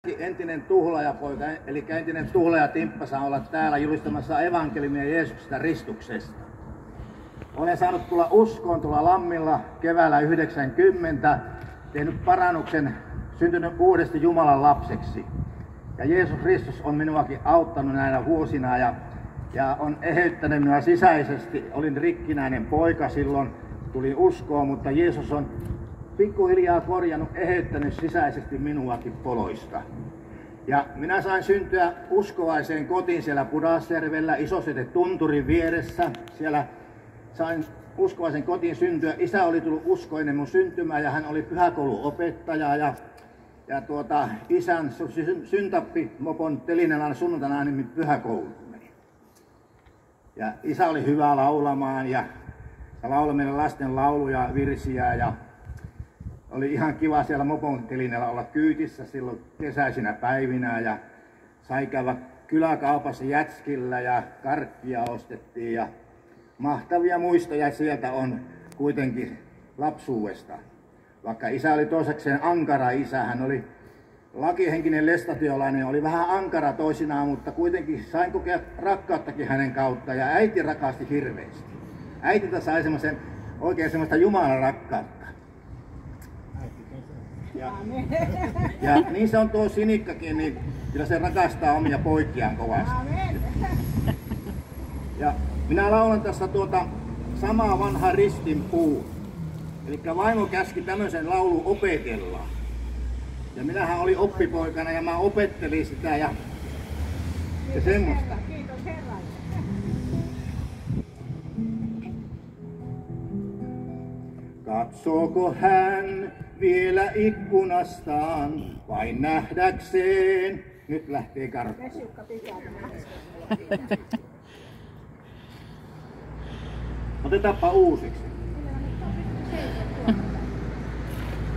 Entinen tuhlaajapoika, eli entinen tuhlaaja Timppa saa olla täällä julistamassa evankeliumia Jeesuksesta Ristuksesta. Olen saanut tulla uskoon tuolla Lammilla keväällä 90, tehnyt parannuksen, syntynyt uudesti Jumalan lapseksi. Ja Jeesus Kristus on minuakin auttanut näinä vuosina ja on eheyttänyt minua sisäisesti. Olin rikkinäinen poika silloin, tulin uskoon, mutta Jeesus on pikkuhiljaa korjannut, eheyttänyt sisäisesti minuakin poloista. Ja minä sain syntyä uskovaiseen kotiin siellä Pudasjärvellä, Isosete Tunturin vieressä. Siellä sain uskovaisen kotiin syntyä. Isä oli tullut uskoon ennen mun syntymää ja hän oli pyhäkouluopettaja. Ja isän syntappi mopon telinelän sunnuntaina nimi pyhäkouluun meni. Ja isä oli hyvä laulamaan ja lauloi meille lasten lauluja, virsiä ja oli ihan kiva siellä mopon telinellä olla kyytissä silloin kesäisinä päivinä ja sai käydä kyläkaupassa jätskillä ja karkkia ostettiin ja mahtavia muistoja sieltä on kuitenkin lapsuudesta. Vaikka isä oli toisekseen ankara isä, hän oli lakihenkinen lestatyöläinen, oli vähän ankara toisinaan, mutta kuitenkin sain kokea rakkauttakin hänen kautta ja äiti rakasti hirveästi. Äitiltä sai oikein semmoista Jumalan rakkautta. Ja niin se on tuo Sinikkakin, niin kyllä se rakastaa omia poikiaan kovasti. Ja minä laulan tässä samaa vanha ristin puu. Eli vaimo käski tämmöisen laulun opetella. Ja minähän olin oppipoikana ja mä opettelin sitä ja semmoista. Kiitos Herralle. Katsooko hän vielä ikkunastaan vain nähdäkseen? Nyt lähtee karkuun. Otetaanpa uusiksi.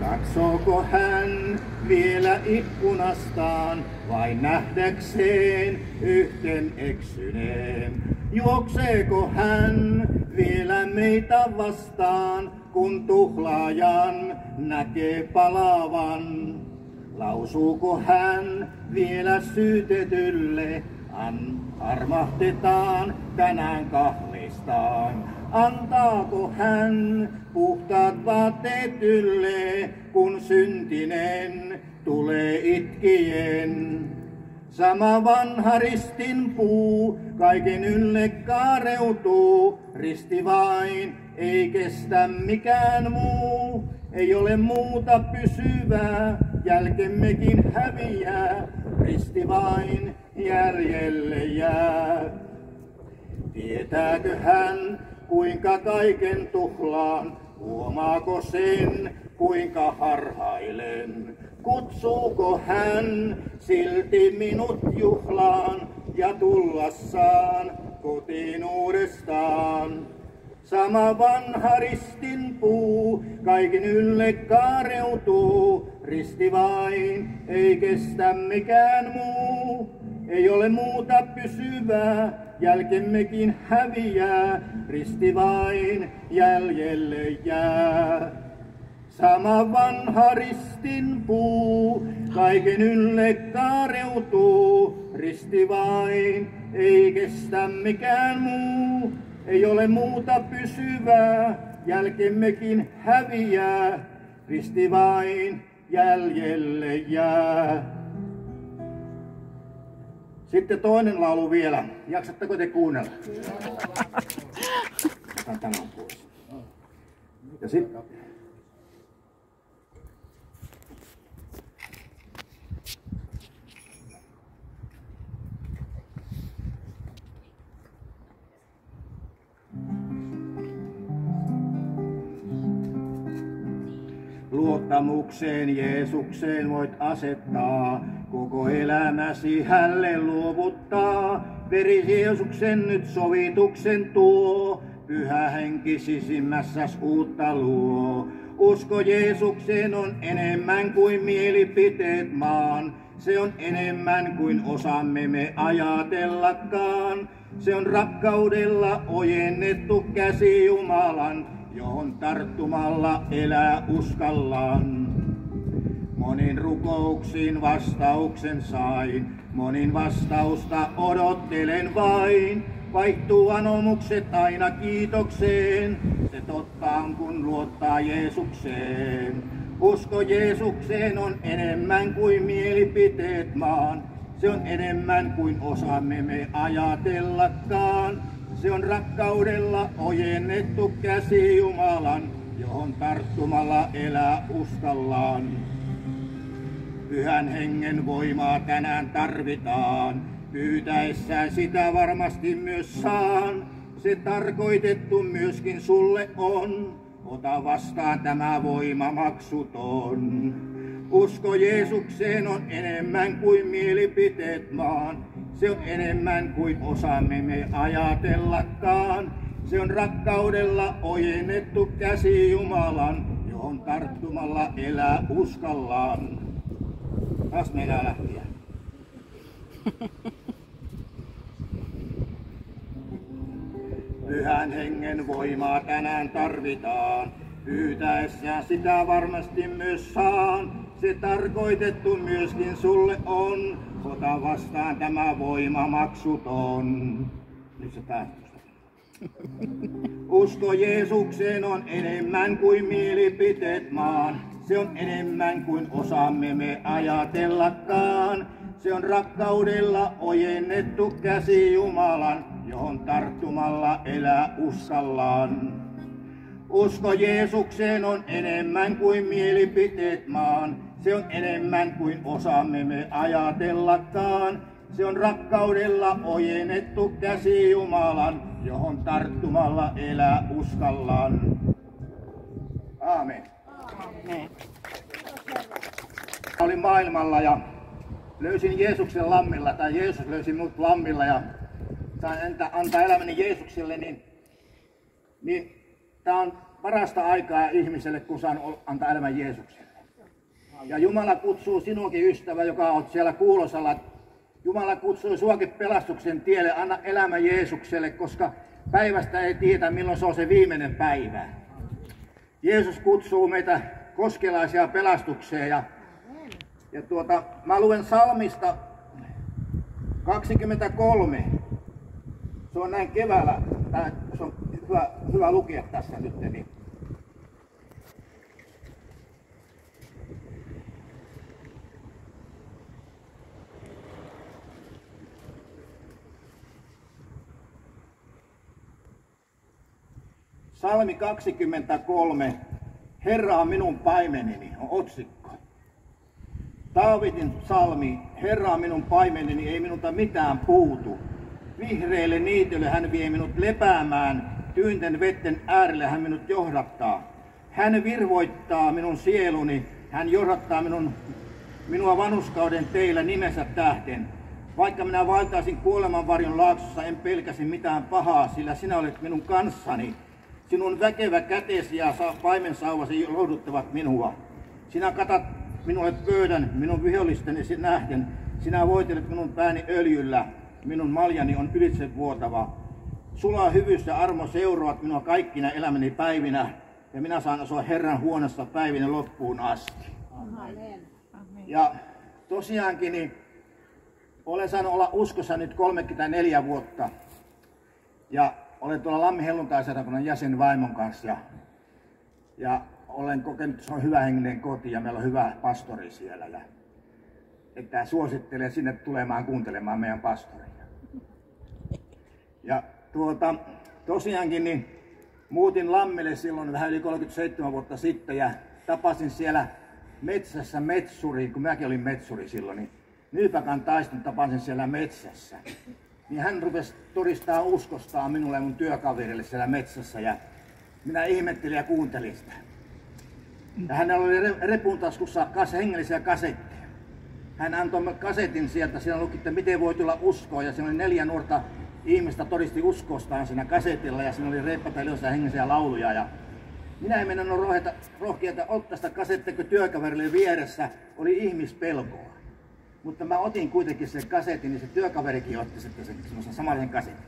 Katsooko hän vielä ikkunastaan vain nähdäkseen yhten eksyneen? Juokseeko hän vielä meitä vastaan, kun tuhlaajan näkee palavan? Lausuuko hän vielä syytetylle, armahdetaan tänään kahlistaan? Antaako hän puhtaat vaatteet ylle, kun syntinen tulee itkien? Sama vanha ristin puu kaiken ylle kaareutuu, risti vain ei kestä mikään muu. Ei ole muuta pysyvää, jälkemmekin häviää, risti vain jäljelle jää. Tietääkö hän, kuinka kaiken tuhlaan, huomaako sen, kuinka harhailen? Kutsuuko hän silti minut juhlaan ja tullassaan kotiin uudestaan? Sama vanha ristin puu kaiken ylle kaareutuu, risti vain ei kestä mikään muu. Ei ole muuta pysyvää, jälkemmekin häviää, risti vain jäljelle jää. Sama vanha ristin puu kaiken ylle kaareutuu, risti vain ei kestä mikään muu. Ei ole muuta pysyvää, jälkemmekin häviää, risti vain jäljelle jää. Sitten toinen laulu vielä. Jaksatteko te kuunnella? Otan tämän pois. Ja sitten luottamukseen Jeesukseen voit asettaa, koko elämäsi hälle luovuttaa. Veri Jeesuksen nyt sovituksen tuo, Pyhä Henki sisimmässäs uutta luo. Usko Jeesukseen on enemmän kuin mielipiteet maan, se on enemmän kuin osaamme me ajatellakaan. Se on rakkaudella ojennettu käsi Jumalan, johon tarttumalla elää uskallaan. Monin rukouksiin vastauksen sain, monin vastausta odottelen vain. Vaihtuu anomukset aina kiitokseen, se totta on kun luottaa Jeesukseen. Usko Jeesukseen on enemmän kuin mielipiteet maan. Se on enemmän kuin osaamme me ajatellakaan. Se on rakkaudella ojennettu käsi Jumalan, johon tarttumalla elää uskallaan. Pyhän hengen voimaa tänään tarvitaan, pyytäessään sitä varmasti myös saan. Se tarkoitettu myöskin sulle on, ota vastaan tämä voima maksuton. Usko Jeesukseen on enemmän kuin mielipiteet maan. Se on enemmän kuin osaamme me ajatellakaan. Se on rakkaudella ojennettu käsi Jumalan, johon tarttumalla elää uskallaan. Taas meidän lähtiä. Pyhän hengen voimaa tänään tarvitaan, pyytäessään sitä varmasti myös saan. Se tarkoitettu myöskin sulle on, ota vastaan tämä voima maksuton. Nyt se päästöstä. Usko Jeesukseen on enemmän kuin mielipiteet maan. Se on enemmän kuin osaamme me ajatellakaan. Se on rakkaudella ojennettu käsi Jumalan, johon tarttumalla elää uskallaan. Usko Jeesukseen on enemmän kuin mielipiteet maan. Se on enemmän kuin osaamme me ajatellakaan. Se on rakkaudella ojennettu käsi Jumalan, johon tarttumalla elää uskallaan. Aamen. Aamen. Olin maailmalla ja löysin Jeesuksen lammilla, tai Jeesus löysi minut lammilla ja sain antaa elämäni Jeesukselle, niin tämä on parasta aikaa ihmiselle, kun saan antaa elämän Jeesukselle. Ja Jumala kutsuu sinuakin, ystävä, joka olet siellä kuulosalla. Jumala kutsuu suakin pelastuksen tielle, anna elämä Jeesukselle, koska päivästä ei tiedä, milloin se on se viimeinen päivä. Jeesus kutsuu meitä koskelaisia pelastukseen ja mä luen Salmista 23. Se on näin keväällä, se on hyvä lukea tässä nyt. Niin. Salmi 23, Herra on minun paimeneni, on otsikko. Daavidin salmi, Herra on minun paimeneni, ei minulta mitään puutu. Vihreille niitylle hän vie minut lepäämään, tyynten vetten äärelle hän minut johdattaa. Hän virvoittaa minun sieluni, hän johdattaa minua vanhuskauden teillä nimensä tähden. Vaikka minä vaeltaisin kuolemanvarjon laaksossa, en pelkäsi mitään pahaa, sillä sinä olet minun kanssani. Sinun väkevä kätesi ja paimensauvasi lohduttavat minua. Sinä katat minulle pöydän minun vihollisteni nähden. Sinä voitelet minun pääni öljyllä. Minun maljani on ylitsevuotava. Sulla hyvyys ja armo seuraavat minua kaikkina elämäni päivinä. Ja minä saan asua Herran huoneessa päivinä loppuun asti. Amen. Ja tosiaankin niin, olen saanut olla uskossa nyt 34 vuotta. Ja olen tuolla Lammin helluntai-seurakunnan jäsen vaimon kanssa ja olen kokenut, että se on hyvä henginen koti ja meillä on hyvä pastori siellä. Että suosittelen sinne tulemaan kuuntelemaan meidän pastoria. Ja tosiaankin niin muutin Lammille silloin vähän yli 37 vuotta sitten ja tapasin siellä metsässä metsuriin, kun mäkin olin metsuri silloin, niin Nyypäkan taiston tapasin siellä metsässä. Niin hän rupesi todistaa uskostaan minulle ja mun työkaverille siellä metsässä ja minä ihmettelin ja kuuntelin sitä. Ja hänellä oli repun taskussa hengellisiä kasetteja. Hän antoi kasetin sieltä, siinä luki, että miten voi tulla uskoa ja siinä oli 4 nuorta ihmistä todisti uskostaan siinä kasetilla ja siinä oli reippaita iloisia hengellisiä lauluja. Ja minä en mennä rohkeata ottaa sitä kasettia, kun työkaverille vieressä oli ihmispelkoa. Mutta mä otin kuitenkin sen kasetin, niin se työkaverikin otti sitten semmoisen samanlaisen kasetin.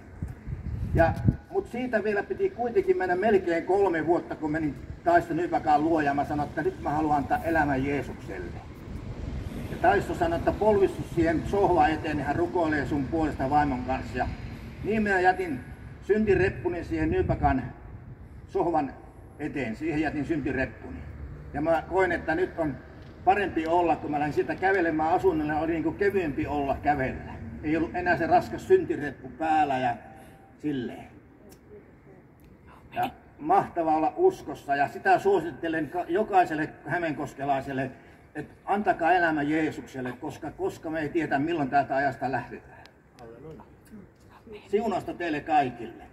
Mutta siitä vielä piti kuitenkin mennä melkein 3 vuotta, kun menin Taisto Nyypäkan luo ja mä sanoin, että nyt mä haluan antaa elämän Jeesukselle. Taisto sanoi, että polvistus siihen sohvaan eteen, niin hän rukoilee sun puolesta vaimon kanssa. Ja niin minä jätin syntireppuni siihen Nypakan sohvan eteen, siihen jätin syntireppuni. Ja mä koin, että nyt on parempi olla, kun mä lähdin siitä kävelemään asunnolle, oli niin kuin kevyempi olla kävellä. Ei ollut enää se raskas syntireppu päällä ja silleen. Ja mahtavaa olla uskossa ja sitä suosittelen jokaiselle hämeenkoskelaiselle, että antakaa elämä Jeesukselle, koska me ei tiedä milloin täältä ajasta lähdetään. Siunausta teille kaikille.